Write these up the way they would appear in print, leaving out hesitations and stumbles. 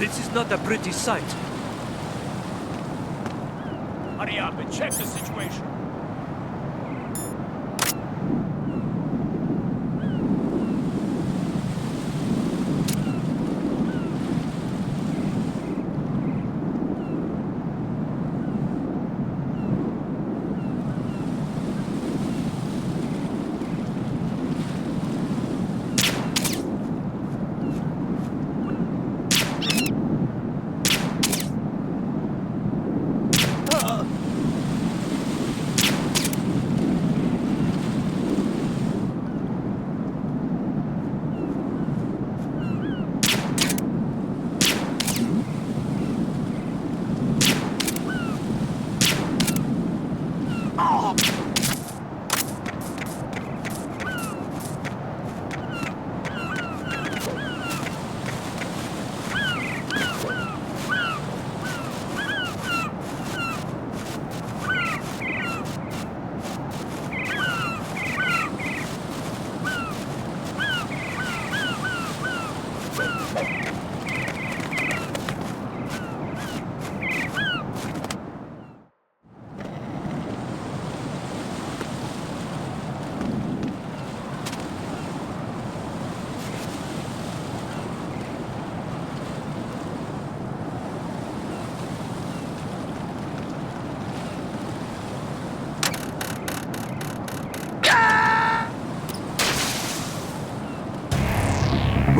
This is not a pretty sight. Hurry up and check the situation.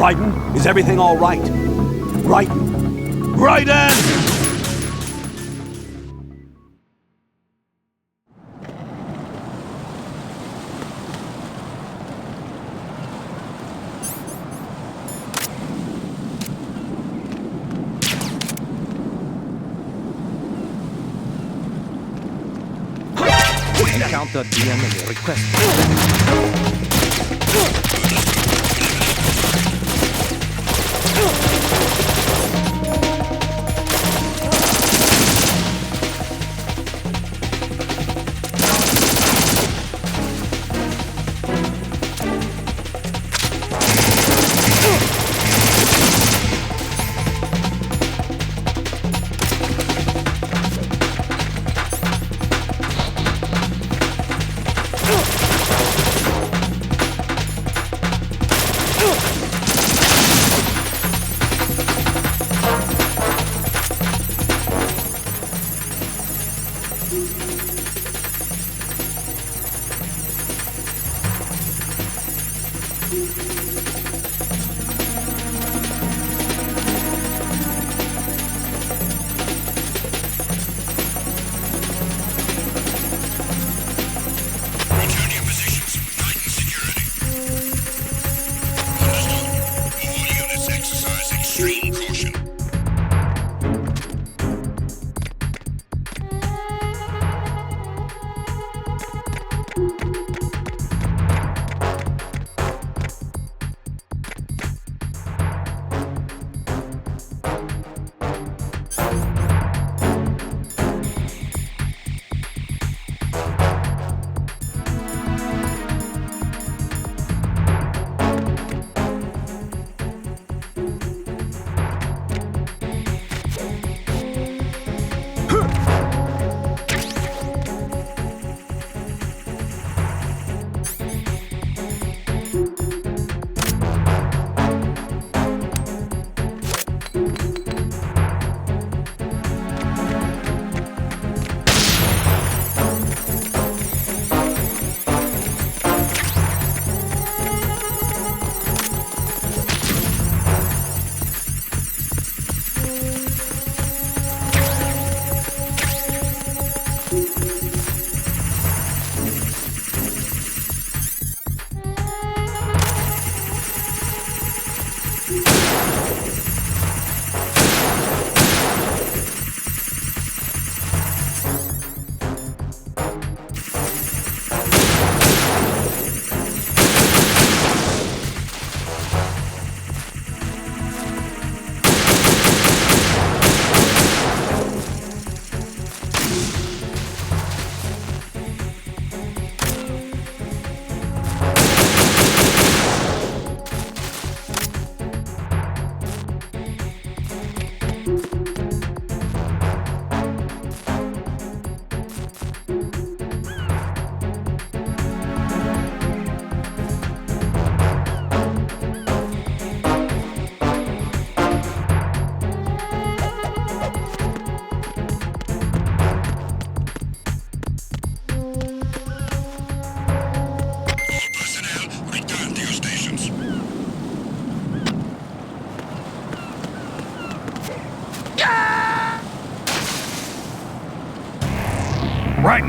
Raiden, is everything all right? Raiden! Raiden! Encounter the enemy. Request.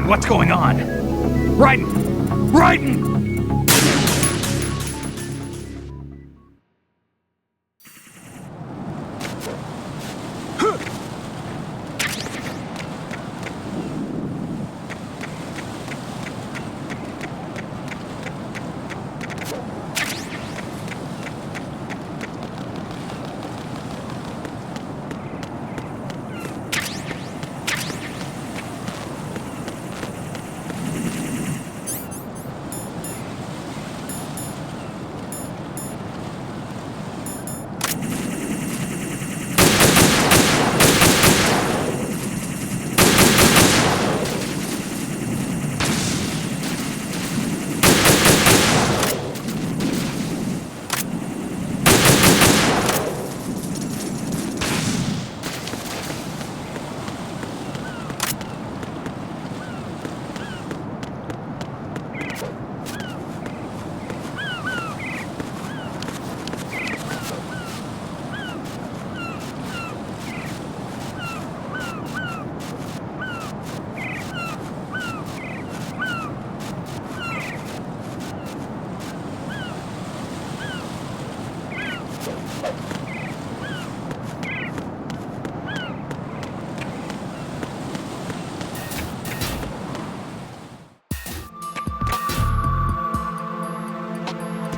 Raiden, what's going on? Raiden! Raiden!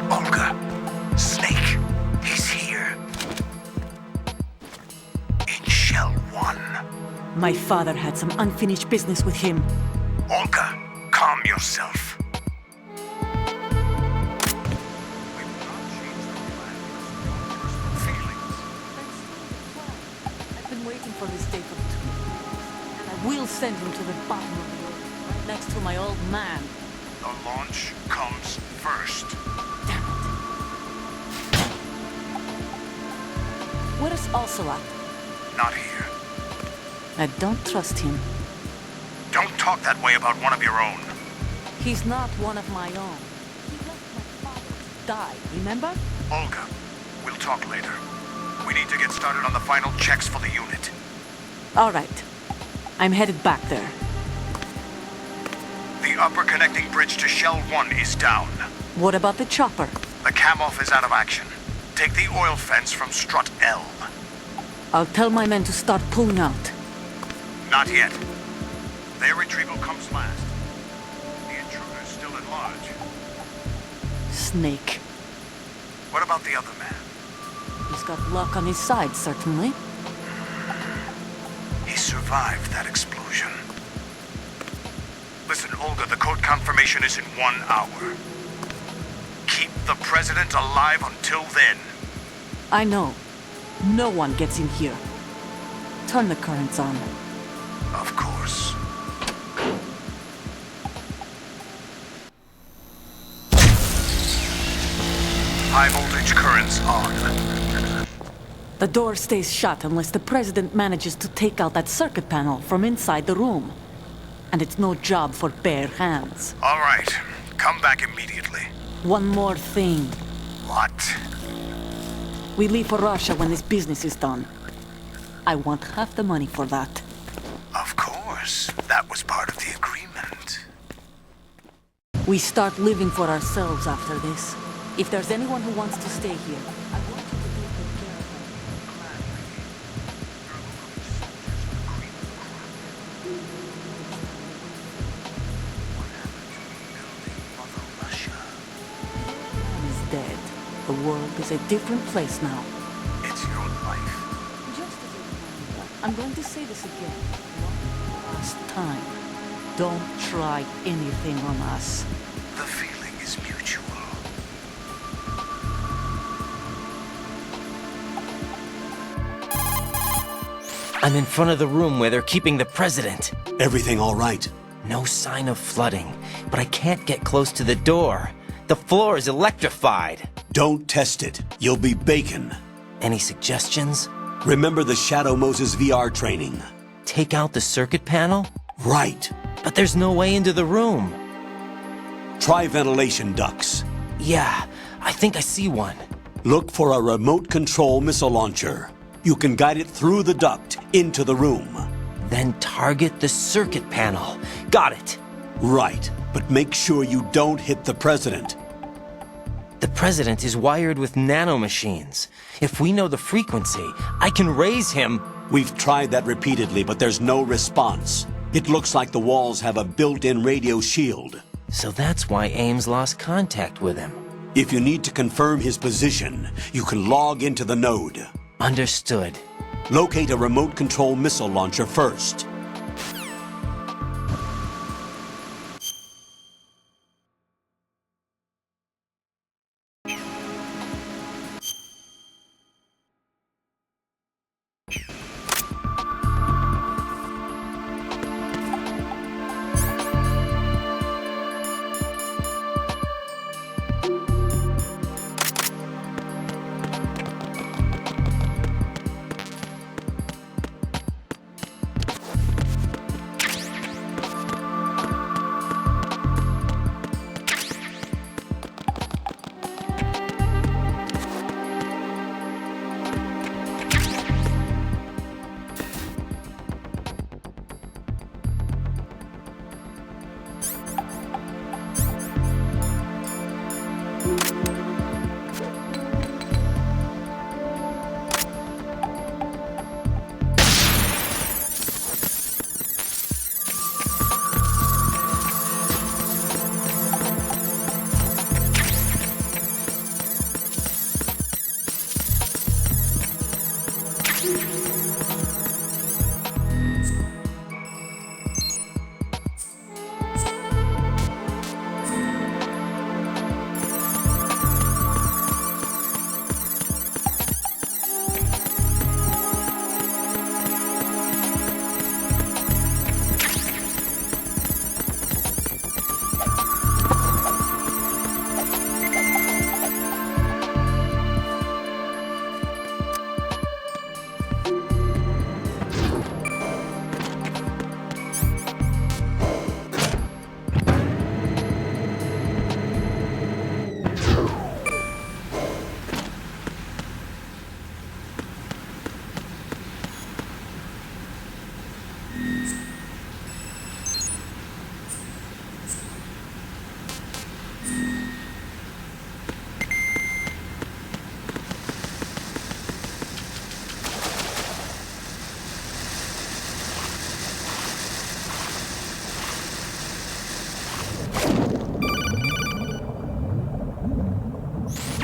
Olga, Snake, he's here. In Shell 1. My father had some unfinished business with him. Olga, calm yourself. I've been waiting for this day for 2 years. And I will send him to the bottom of the earth, right next to my old man. The launch comes first. Damn it. Where is Ocelot? Not here. I don't trust him. Don't talk that way about one of your own. He's not one of my own. He left my father to die, remember? Olga, we'll talk later. We need to get started on the final checks for the unit. All right. I'm headed back there. The upper connecting bridge to Shell 1 is down. What about the chopper? The cam-off is out of action. Take the oil fence from strut L. I'll tell my men to start pulling out. Not yet. Their retrieval comes last. The intruder's still at large. Snake. What about the other man? He's got luck on his side, certainly. He survived that explosion. Listen, Olga, the code confirmation is in 1 hour. Keep the president alive until then. I know. No one gets in here. Turn the currents on. Of course. High voltage currents on. The door stays shut unless the president manages to take out that circuit panel from inside the room. And it's no job for bare hands. All right. Come back immediately. One more thing. What? We leave for Russia when this business is done. I want half the money for that. Of course. That was part of the agreement. We start living for ourselves after this. If there's anyone who wants to stay here, I want you to take good care of them. Man is dead. The world is a different place now. It's your life. Just as a reminder, I'm going to say this again. One last time. Don't try anything on us. The feeling is mutual. I'm in front of the room where they're keeping the president. Everything all right? No sign of flooding, but I can't get close to the door. The floor is electrified. Don't test it. You'll be bacon. Any suggestions? Remember the Shadow Moses VR training. Take out the circuit panel? Right. But there's no way into the room. Try ventilation ducts. Yeah, I think I see one. Look for a remote control missile launcher. You can guide it through the duct into the room. Then target the circuit panel. Got it. Right, but make sure you don't hit the president. The president is wired with nanomachines. If we know the frequency, I can raise him. We've tried that repeatedly, but there's no response. It looks like the walls have a built-in radio shield. So that's why Ames lost contact with him. If you need to confirm his position, you can log into the node. Understood. Locate a remote control missile launcher first.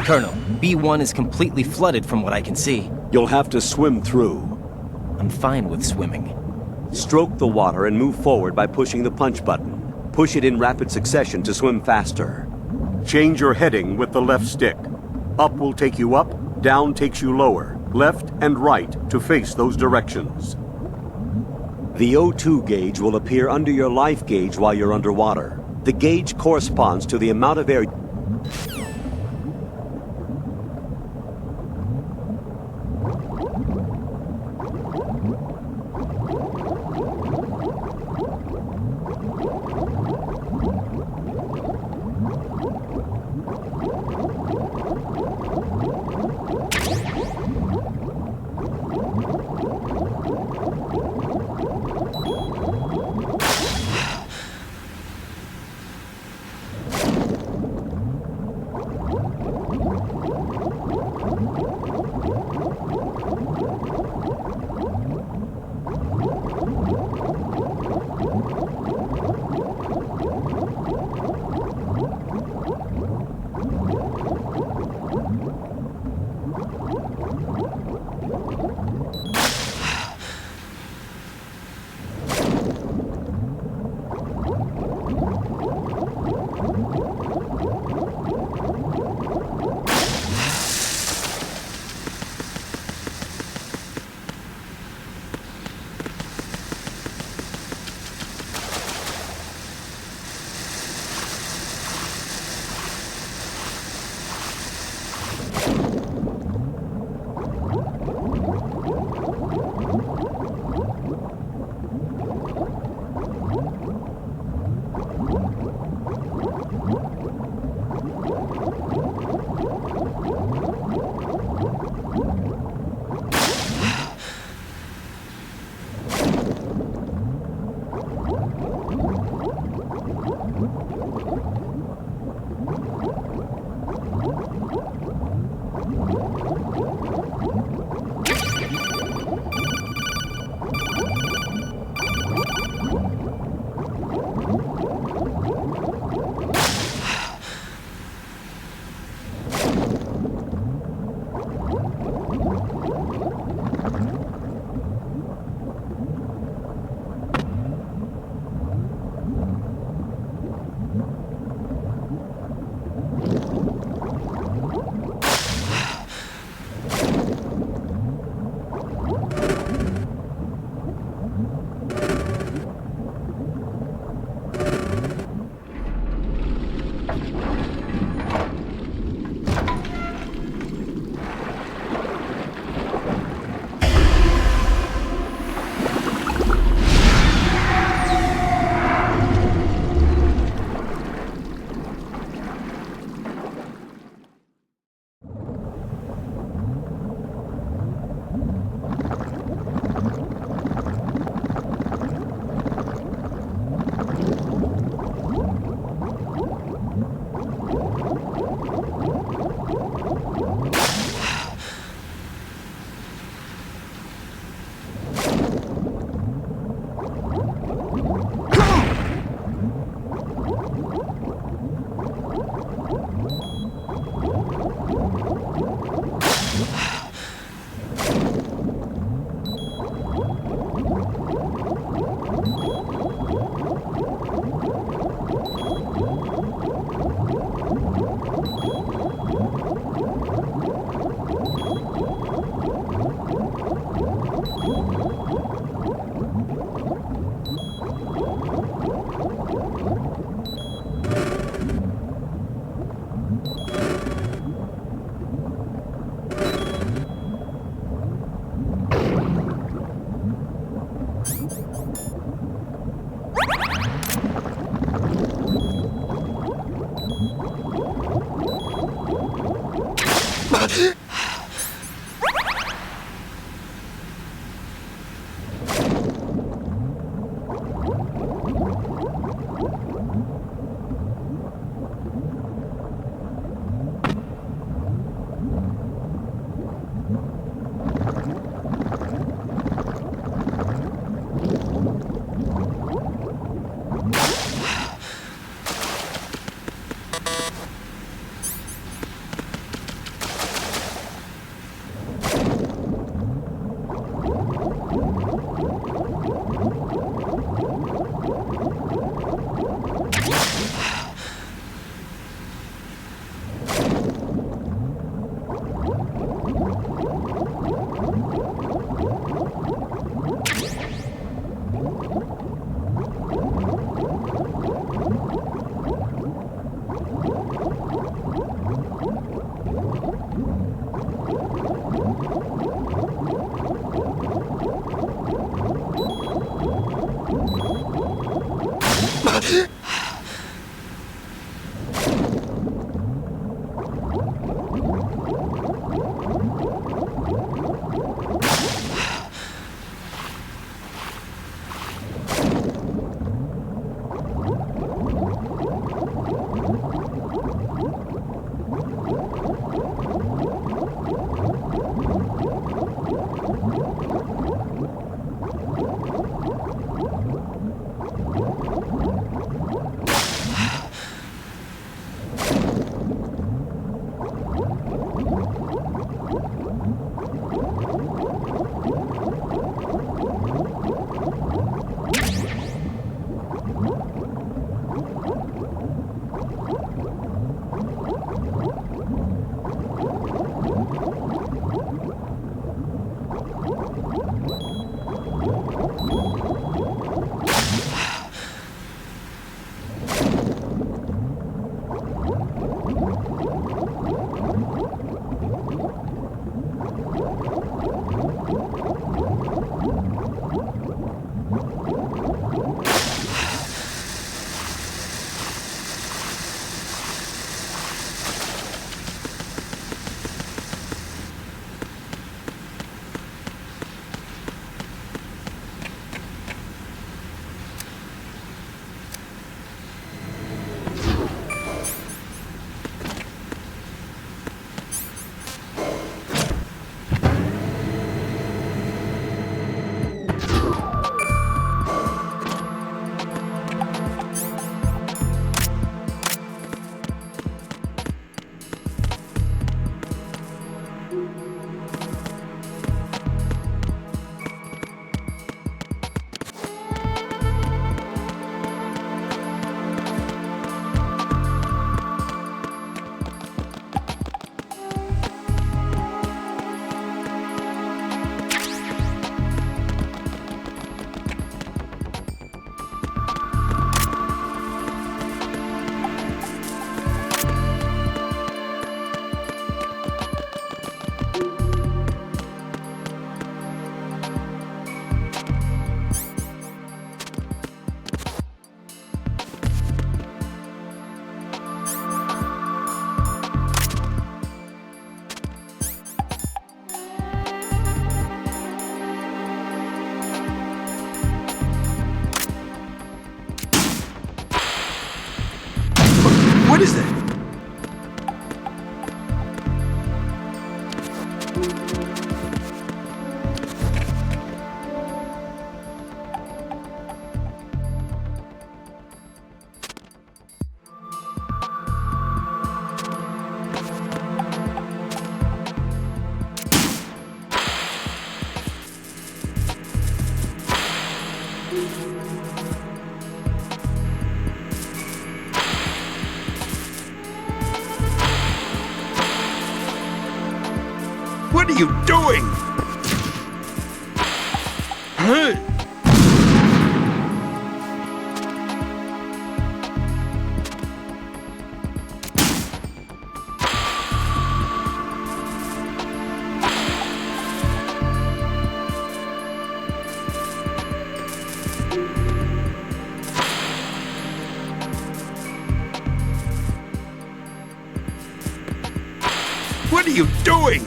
Colonel, B1 is completely flooded from what I can see. You'll have to swim through. I'm fine with swimming. Stroke the water and move forward by pushing the punch button. Push it in rapid succession to swim faster. Change your heading with the left stick. Up will take you up, down takes you lower, left and right to face those directions. The O2 gauge will appear under your life gauge while you're underwater. The gauge corresponds to the amount of air... What is that? What are you doing? Huh? What are you doing?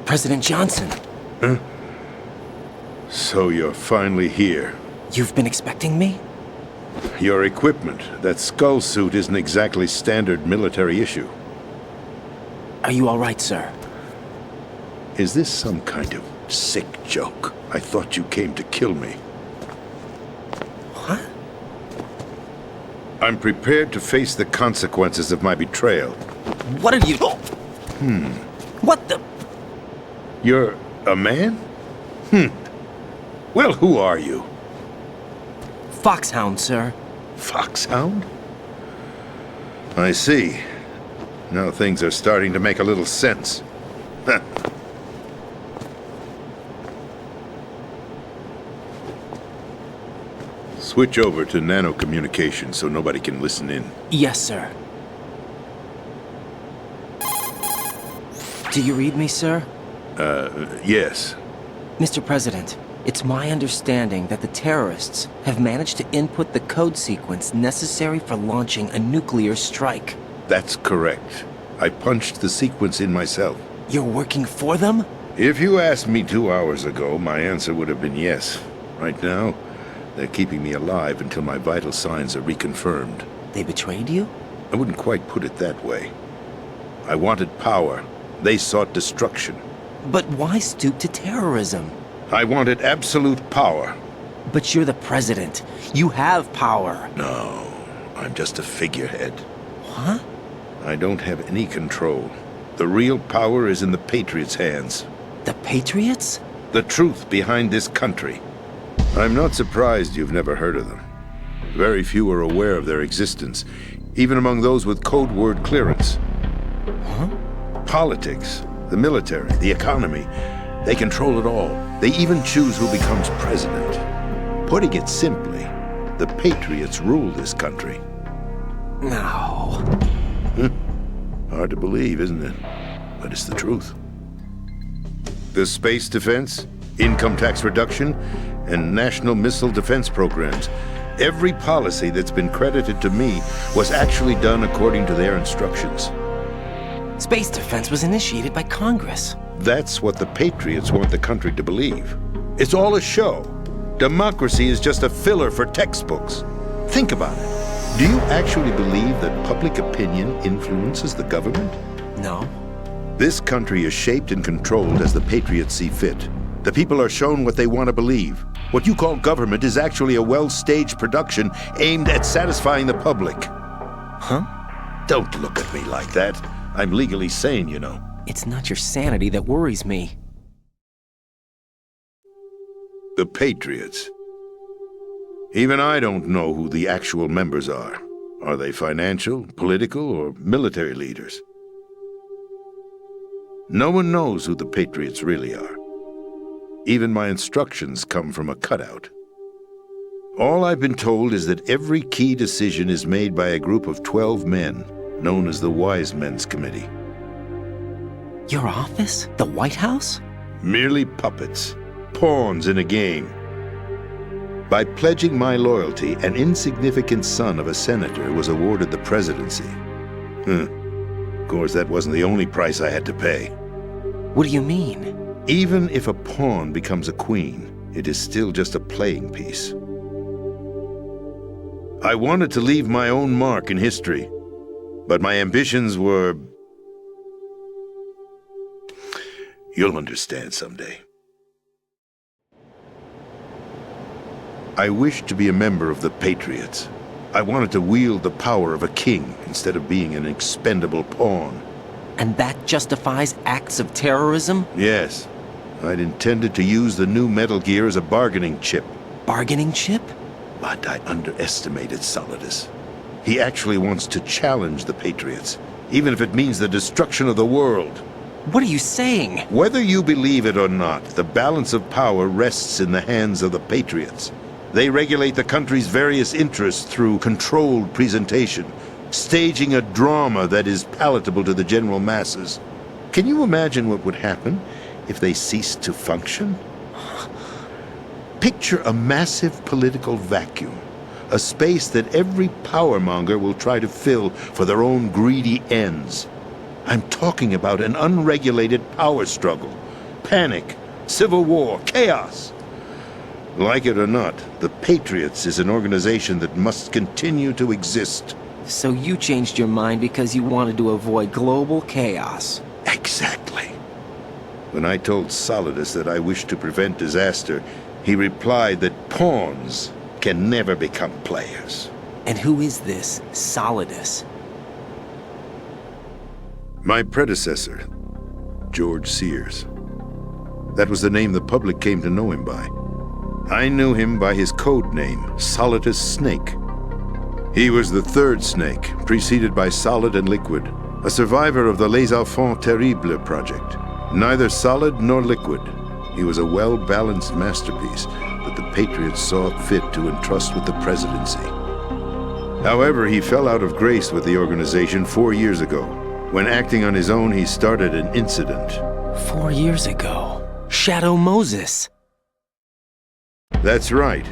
President Johnson, So you're finally here. you've been expecting me? Your equipment, that skull suit isn't exactly standard military issue. Are you all right, sir? Is this some kind of sick joke? I thought you came to kill me. What? I'm prepared to face the consequences of my betrayal. What are you... What the... You're a man? Well, who are you? Foxhound, sir. Foxhound? I see. Now things are starting to make a little sense. Huh. Switch over to nano-communication so nobody can listen in. Yes, sir. Do you read me, sir? Yes. Mr. President, it's my understanding that the terrorists have managed to input the code sequence necessary for launching a nuclear strike. That's correct. I punched the sequence in myself. You're working for them? If you asked me 2 hours ago, my answer would have been yes. Right now, they're keeping me alive until my vital signs are reconfirmed. They betrayed you? I wouldn't quite put it that way. I wanted power. They sought destruction. But why stoop to terrorism? I wanted absolute power. But you're the president. You have power. No, I'm just a figurehead. What? I don't have any control. The real power is in the Patriots' hands. The Patriots? The truth behind this country. I'm not surprised you've never heard of them. Very few are aware of their existence, even among those with code word clearance. Huh? Politics, the military, the economy, they control it all. They even choose who becomes president. Putting it simply, the Patriots rule this country. No. Hard to believe, isn't it? But it's the truth. The space defense, income tax reduction, and national missile defense programs. Every policy that's been credited to me was actually done according to their instructions. Space defense was initiated by Congress. That's what the Patriots want the country to believe. It's all a show. Democracy is just a filler for textbooks. Think about it. Do you actually believe that public opinion influences the government? No. This country is shaped and controlled as the Patriots see fit. The people are shown what they want to believe. What you call government is actually a well-staged production aimed at satisfying the public. Huh? Don't look at me like that. I'm legally sane, you know. It's not your sanity that worries me. The Patriots. Even I don't know who the actual members are. Are they financial, political, or military leaders? No one knows who the Patriots really are. Even my instructions come from a cutout. All I've been told is that every key decision is made by a group of 12 men, known as the Wise Men's Committee. Your office? The White House? Merely puppets, pawns in a game. By pledging my loyalty, an insignificant son of a senator was awarded the presidency. Of course, that wasn't the only price I had to pay. What do you mean? Even if a pawn becomes a queen, it is still just a playing piece. I wanted to leave my own mark in history, but my ambitions were... You'll understand someday. I wished to be a member of the Patriots. I wanted to wield the power of a king instead of being an expendable pawn. And that justifies acts of terrorism? Yes. I'd intended to use the new Metal Gear as a bargaining chip. Bargaining chip? But I underestimated Solidus. He actually wants to challenge the Patriots, even if it means the destruction of the world. What are you saying? Whether you believe it or not, the balance of power rests in the hands of the Patriots. They regulate the country's various interests through controlled presentation, staging a drama that is palatable to the general masses. Can you imagine what would happen if they ceased to function? Picture a massive political vacuum, a space that every powermonger will try to fill for their own greedy ends. I'm talking about an unregulated power struggle, panic, civil war, chaos. Like it or not, the Patriots is an organization that must continue to exist. So you changed your mind because you wanted to avoid global chaos. Exactly. When I told Solidus that I wished to prevent disaster, he replied that pawns can never become players. And who is this Solidus? My predecessor, George Sears. That was the name the public came to know him by. I knew him by his code name, Solidus Snake. He was the third Snake, preceded by Solid and Liquid, a survivor of the Les Enfants Terribles project. Neither solid nor liquid, he was a well-balanced masterpiece that the Patriots saw fit to entrust with the presidency. However, he fell out of grace with the organization 4 years ago. When acting on his own, he started an incident. 4 years ago. Shadow Moses. That's right.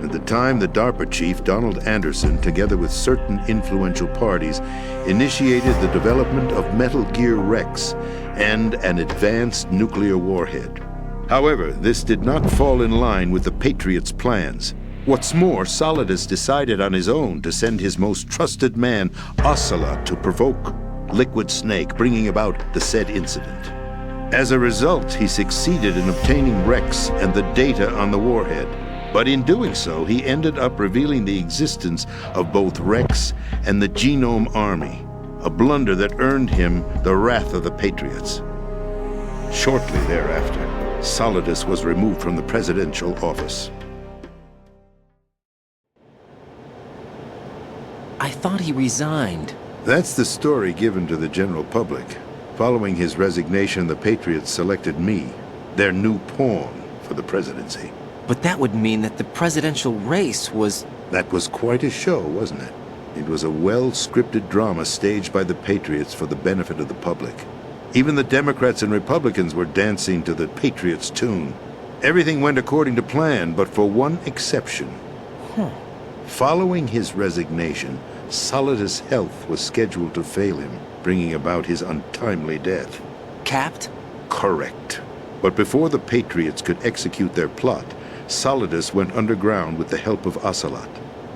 At the time, the DARPA chief, Donald Anderson, together with certain influential parties, initiated the development of Metal Gear Rex and an advanced nuclear warhead. However, this did not fall in line with the Patriots' plans. What's more, Solidus decided on his own to send his most trusted man, Ocelot, to provoke Liquid Snake, bringing about the said incident. As a result, he succeeded in obtaining Rex and the data on the warhead. But in doing so, he ended up revealing the existence of both Rex and the Genome Army, a blunder that earned him the wrath of the Patriots. Shortly thereafter, Solidus was removed from the presidential office. I thought he resigned. That's the story given to the general public. Following his resignation, the Patriots selected me, their new pawn, for the presidency. But that would mean that the presidential race was... That was quite a show, wasn't it? It was a well-scripted drama staged by the Patriots for the benefit of the public. Even the Democrats and Republicans were dancing to the Patriots' tune. Everything went according to plan, but for one exception. Following his resignation, Solidus' health was scheduled to fail him, bringing about his untimely death. Capped? Correct. But before the Patriots could execute their plot, Solidus went underground with the help of Ocelot.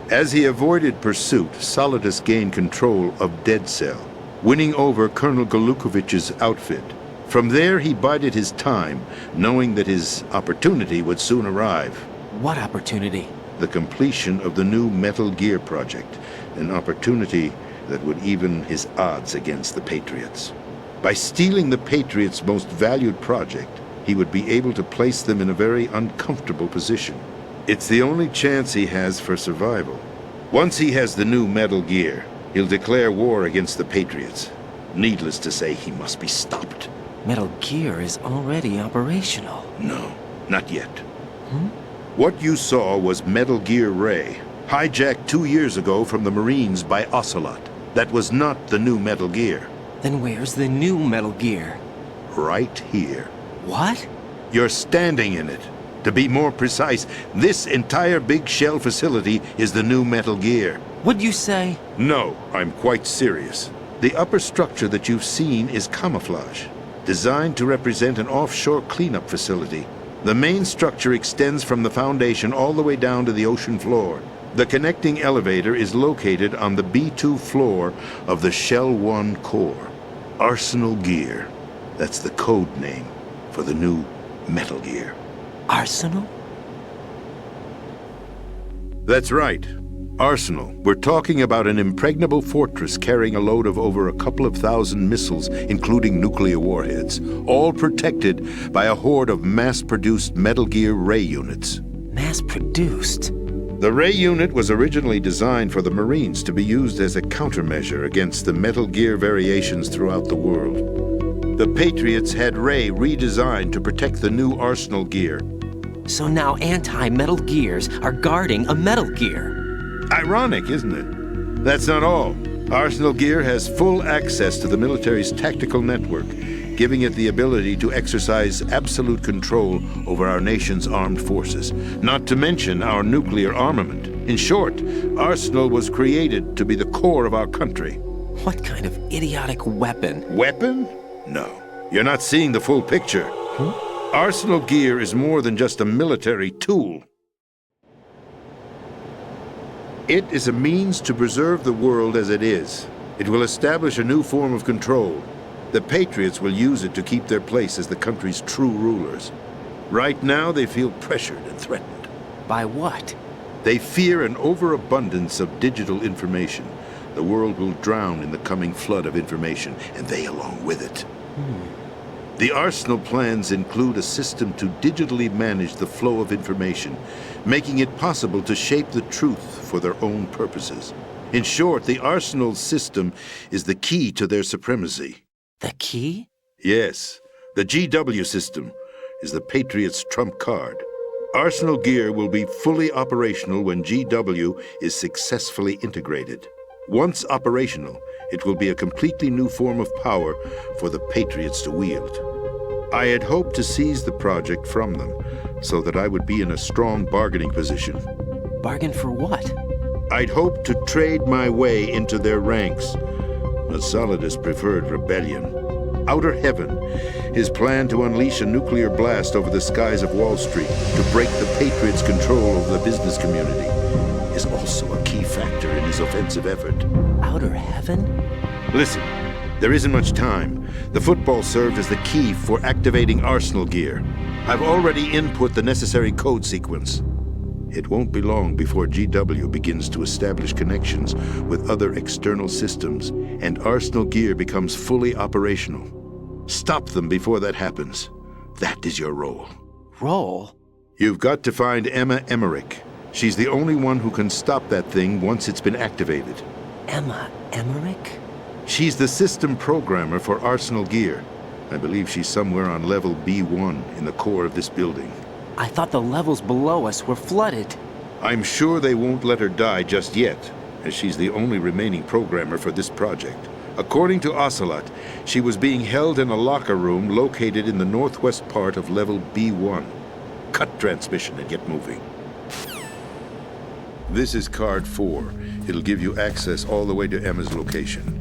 As he avoided pursuit, Solidus gained control of Dead Cell, winning over Colonel Golukovich's outfit. From there, he bided his time, knowing that his opportunity would soon arrive. What opportunity? The completion of the new Metal Gear project, an opportunity that would even his odds against the Patriots. By stealing the Patriots' most valued project, he would be able to place them in a very uncomfortable position. It's the only chance he has for survival. Once he has the new Metal Gear, he'll declare war against the Patriots. Needless to say, he must be stopped. Metal Gear is already operational. No, not yet. What you saw was Metal Gear Ray, hijacked 2 years ago from the Marines by Ocelot. That was not the new Metal Gear. Then where's the new Metal Gear? Right here. What? You're standing in it. To be more precise, this entire big shell facility is the new Metal Gear. What'd you say? No, I'm quite serious. The upper structure that you've seen is camouflage, designed to represent an offshore cleanup facility. The main structure extends from the foundation all the way down to the ocean floor. The connecting elevator is located on the B2 floor of the Shell 1 core. Arsenal Gear. That's the code name for the new Metal Gear. Arsenal? That's right. Arsenal. We're talking about an impregnable fortress carrying a load of over a couple of thousand missiles, including nuclear warheads, all protected by a horde of mass-produced Metal Gear Ray units. Mass-produced? The Ray unit was originally designed for the Marines to be used as a countermeasure against the Metal Gear variations throughout the world. The Patriots had Ray redesigned to protect the new Arsenal gear. So now anti-Metal Gears are guarding a Metal Gear. Ironic, isn't it? That's not all. Arsenal Gear has full access to the military's tactical network, giving it the ability to exercise absolute control over our nation's armed forces, not to mention our nuclear armament. In short, Arsenal was created to be the core of our country. What kind of idiotic weapon? Weapon? No. You're not seeing the full picture. Arsenal Gear is more than just a military tool. It is a means to preserve the world as it is. It will establish a new form of control. The Patriots will use it to keep their place as the country's true rulers. Right now, they feel pressured and threatened. By what? They fear an overabundance of digital information. The world will drown in the coming flood of information, and they along with it. The Arsenal plans include a system to digitally manage the flow of information, making it possible to shape the truth for their own purposes. In short, the Arsenal system is the key to their supremacy. The key? Yes, the GW system is the Patriots' trump card. Arsenal Gear will be fully operational when GW is successfully integrated. Once operational, it will be a completely new form of power for the Patriots to wield. I had hoped to seize the project from them, so that I would be in a strong bargaining position. Bargain for what? I'd hoped to trade my way into their ranks, but Solidus preferred rebellion. Outer Heaven, his plan to unleash a nuclear blast over the skies of Wall Street to break the Patriots' control over the business community, is also a key factor in his offensive effort. Outer Heaven? Listen, there isn't much time. The football served as the key for activating Arsenal Gear. I've already input the necessary code sequence. It won't be long before GW begins to establish connections with other external systems, and Arsenal Gear becomes fully operational. Stop them before that happens. That is your role. Role? You've got to find Emma Emmerich. She's the only one who can stop that thing once it's been activated. Emma Emmerich? She's the system programmer for Arsenal Gear. I believe she's somewhere on level B1 in the core of this building. I thought the levels below us were flooded. I'm sure they won't let her die just yet, as she's the only remaining programmer for this project. According to Ocelot, she was being held in a locker room located in the northwest part of level B1. Cut transmission and get moving. This is card 4. It'll give you access all the way to Emma's location.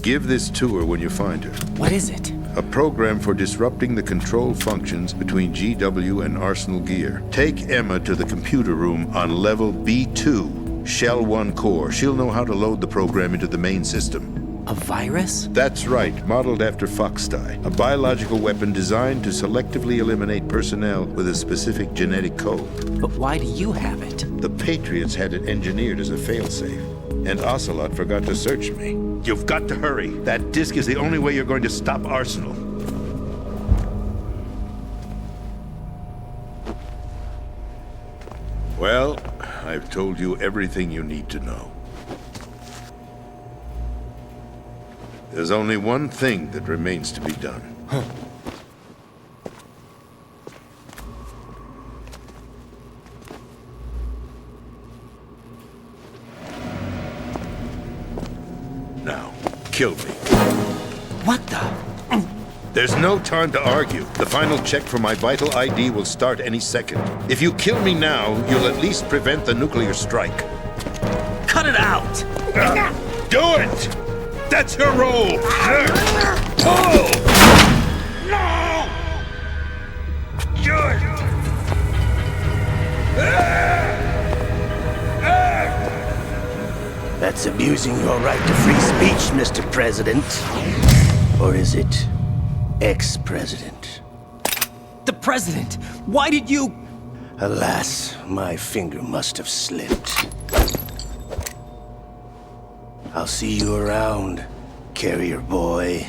Give this to her when you find her. What is it? A program for disrupting the control functions between GW and Arsenal Gear. Take Emma to the computer room on level B2, Shell 1 core. She'll know how to load the program into the main system. A virus? That's right, modeled after Foxdie, a biological weapon designed to selectively eliminate personnel with a specific genetic code. But why do you have it? The Patriots had it engineered as a failsafe, and Ocelot forgot to search me. You've got to hurry. That disk is the only way you're going to stop Arsenal. Well, I've told you everything you need to know. There's only one thing that remains to be done. Now, kill me. What the? There's no time to argue. The final check for my vital ID will start any second. If you kill me now, you'll at least prevent the nuclear strike. Cut it out! Do it! That's your role! Pull! No! Do it! That's abusing your right to free speech, Mr. President. Or is it ex-president? The president! Why did you... Alas, my finger must have slipped. I'll see you around, carrier boy.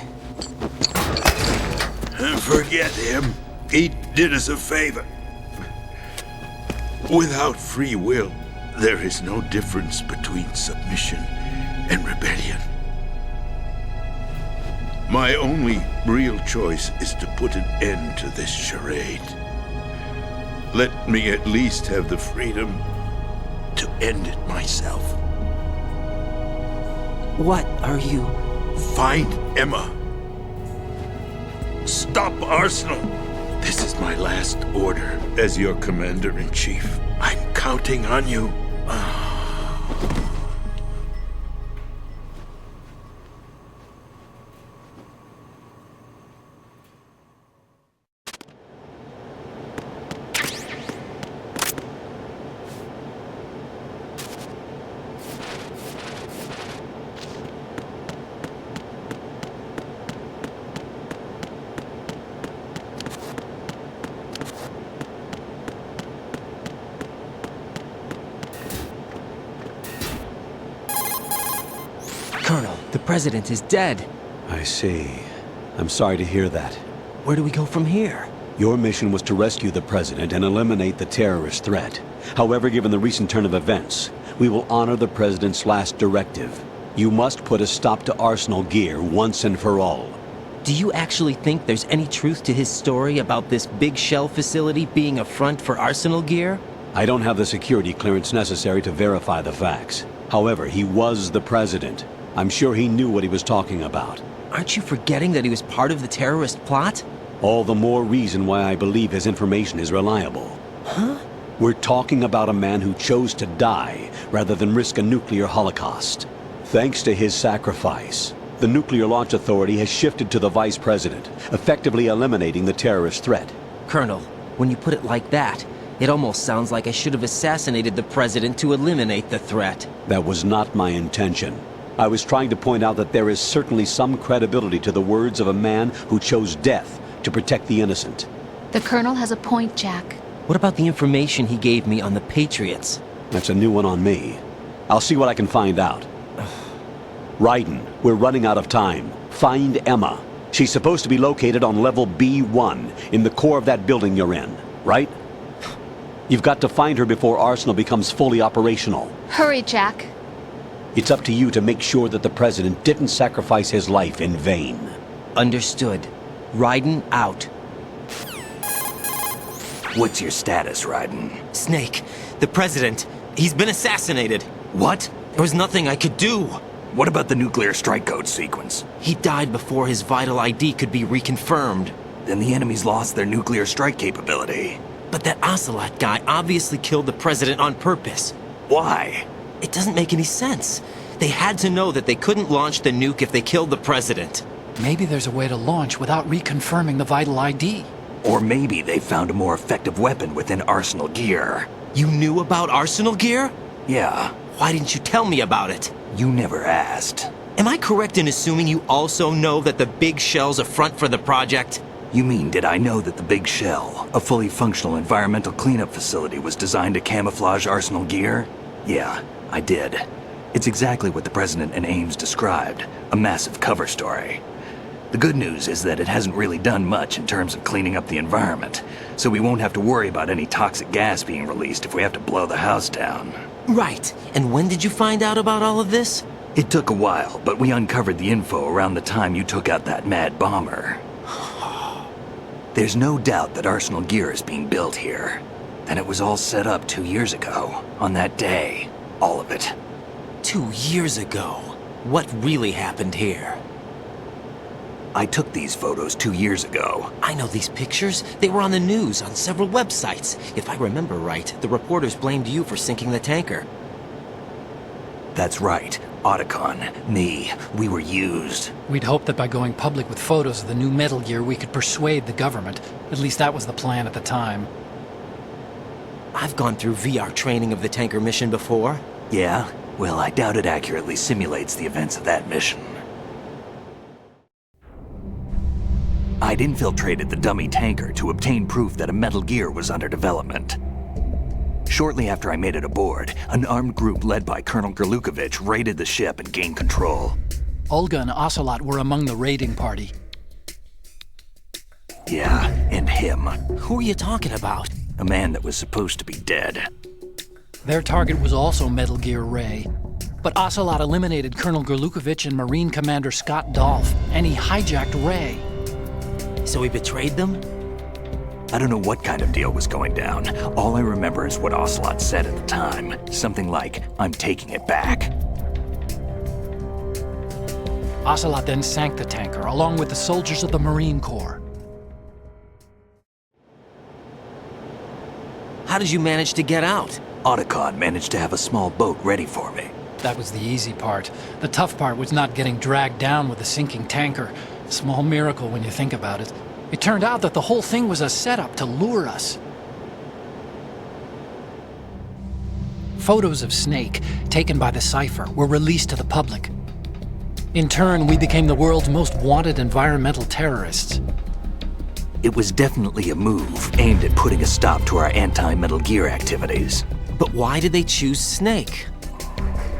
Forget him. He did us a favor. Without free will, there is no difference between submission and rebellion. My only real choice is to put an end to this charade. Let me at least have the freedom to end it myself. What are you... Find Emma. Stop Arsenal. This is my last order as your commander-in-chief. I'm counting on you. Colonel, the President is dead. I see. I'm sorry to hear that. Where do we go from here? Your mission was to rescue the President and eliminate the terrorist threat. However, given the recent turn of events, we will honor the President's last directive. You must put a stop to Arsenal Gear once and for all. Do you actually think there's any truth to his story about this big shell facility being a front for Arsenal Gear? I don't have the security clearance necessary to verify the facts. However, he was the President. I'm sure he knew what he was talking about. Aren't you forgetting that he was part of the terrorist plot? All the more reason why I believe his information is reliable. Huh? We're talking about a man who chose to die rather than risk a nuclear holocaust. Thanks to his sacrifice, the Nuclear Launch Authority has shifted to the Vice President, effectively eliminating the terrorist threat. Colonel, when you put it like that, it almost sounds like I should have assassinated the President to eliminate the threat. That was not my intention. I was trying to point out that there is certainly some credibility to the words of a man who chose death to protect the innocent. The Colonel has a point, Jack. What about the information he gave me on the Patriots? That's a new one on me. I'll see what I can find out. Raiden, we're running out of time. Find Emma. She's supposed to be located on level B1, in the core of that building you're in, right? You've got to find her before Arsenal becomes fully operational. Hurry, Jack. It's up to you to make sure that the President didn't sacrifice his life in vain. Understood. Raiden out. What's your status, Raiden? Snake, the President, he's been assassinated. What? There was nothing I could do. What about the nuclear strike code sequence? He died before his vital ID could be reconfirmed. Then the enemy's lost their nuclear strike capability. But that Ocelot guy obviously killed the President on purpose. Why? It doesn't make any sense. They had to know that they couldn't launch the nuke if they killed the President. Maybe there's a way to launch without reconfirming the vital ID. Or maybe they found a more effective weapon within Arsenal Gear. You knew about Arsenal Gear? Yeah. Why didn't you tell me about it? You never asked. Am I correct in assuming you also know that the Big Shell's a front for the project? You mean, did I know that the Big Shell, a fully functional environmental cleanup facility, was designed to camouflage Arsenal Gear? Yeah, I did. It's exactly what the President and Ames described, a massive cover story. The good news is that it hasn't really done much in terms of cleaning up the environment, so we won't have to worry about any toxic gas being released if we have to blow the house down. Right. And when did you find out about all of this? It took a while, but we uncovered the info around the time you took out that mad bomber. There's no doubt that Arsenal Gear is being built here. And it was all set up 2 years ago, on that day. All of it. 2 years ago? What really happened here? I took these photos 2 years ago. I know these pictures. They were on the news, on several websites. If I remember right, the reporters blamed you for sinking the tanker. That's right. Otacon, me, we were used. We'd hoped that by going public with photos of the new Metal Gear, we could persuade the government. At least that was the plan at the time. I've gone through VR training of the tanker mission before. Yeah? Well, I doubt it accurately simulates the events of that mission. I'd infiltrated the dummy tanker to obtain proof that a Metal Gear was under development. Shortly after I made it aboard, an armed group led by Colonel Gerlukovich raided the ship and gained control. Olga and Ocelot were among the raiding party. Yeah, and him. Who are you talking about? A man that was supposed to be dead. Their target was also Metal Gear Ray. But Ocelot eliminated Colonel Gerlukovich and Marine Commander Scott Dolph, and he hijacked Ray. So he betrayed them? I don't know what kind of deal was going down. All I remember is what Ocelot said at the time. Something like, "I'm taking it back." Ocelot then sank the tanker, along with the soldiers of the Marine Corps. How did you manage to get out? Otacon managed to have a small boat ready for me. That was the easy part. The tough part was not getting dragged down with the sinking tanker. Small miracle when you think about it. It turned out that the whole thing was a setup to lure us. Photos of Snake, taken by the Cypher, were released to the public. In turn, we became the world's most wanted environmental terrorists. It was definitely a move aimed at putting a stop to our anti-Metal Gear activities. But why did they choose Snake?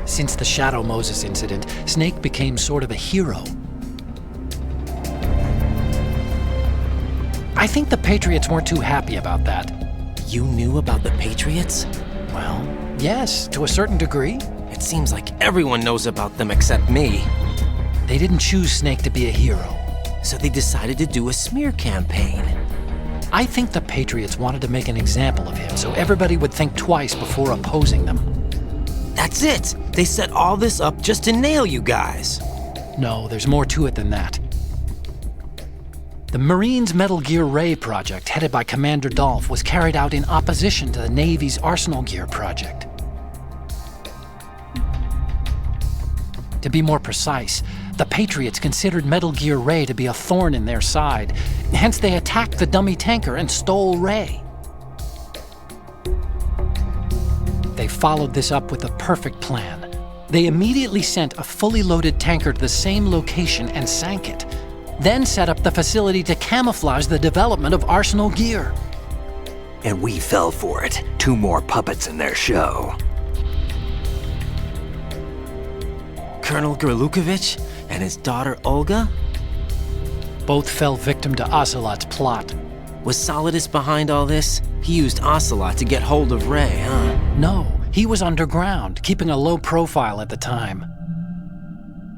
Since the Shadow Moses incident, Snake became sort of a hero. I think the Patriots weren't too happy about that. You knew about the Patriots? Well, yes, to a certain degree. It seems like everyone knows about them except me. They didn't choose Snake to be a hero. So they decided to do a smear campaign. I think the Patriots wanted to make an example of him so everybody would think twice before opposing them. That's it! They set all this up just to nail you guys. No, there's more to it than that. The Marines' Metal Gear Ray project, headed by Commander Dolph, was carried out in opposition to the Navy's Arsenal Gear project. To be more precise, the Patriots considered Metal Gear Ray to be a thorn in their side. Hence, they attacked the dummy tanker and stole Ray. They followed this up with a perfect plan. They immediately sent a fully loaded tanker to the same location and sank it. Then set up the facility to camouflage the development of Arsenal Gear. And we fell for it. 2 more puppets in their show. Colonel Gerlukovich and his daughter Olga? Both fell victim to Ocelot's plot. Was Solidus behind all this? He used Ocelot to get hold of Ray, huh? No, he was underground, keeping a low profile at the time.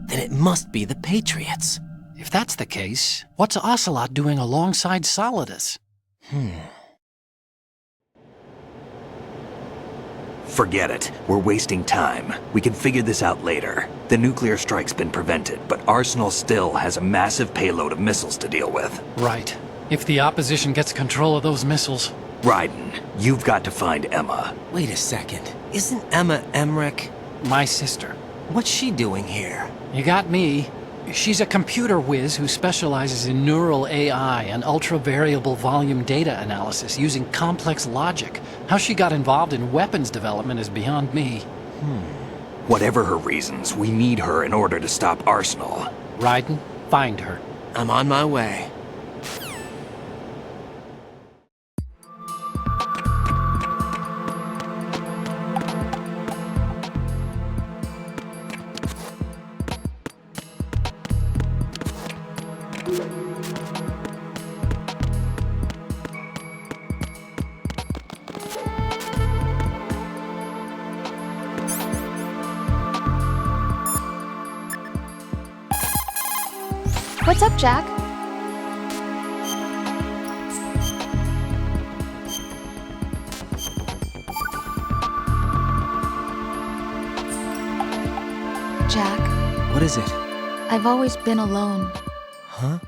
Then it must be the Patriots. If that's the case, what's Ocelot doing alongside Solidus? Forget it. We're wasting time. We can figure this out later. The nuclear strike's been prevented, but Arsenal still has a massive payload of missiles to deal with. Right. If the opposition gets control of those missiles... Raiden, you've got to find Emma. Wait a second. Isn't Emma Emmerich? My sister. What's she doing here? You got me. She's a computer whiz who specializes in neural AI and ultra-variable volume data analysis using complex logic. How she got involved in weapons development is beyond me. Whatever her reasons, we need her in order to stop Arsenal. Raiden, find her. I'm on my way. What's up, Jack? Jack, What is it? I've always been alone. Huh?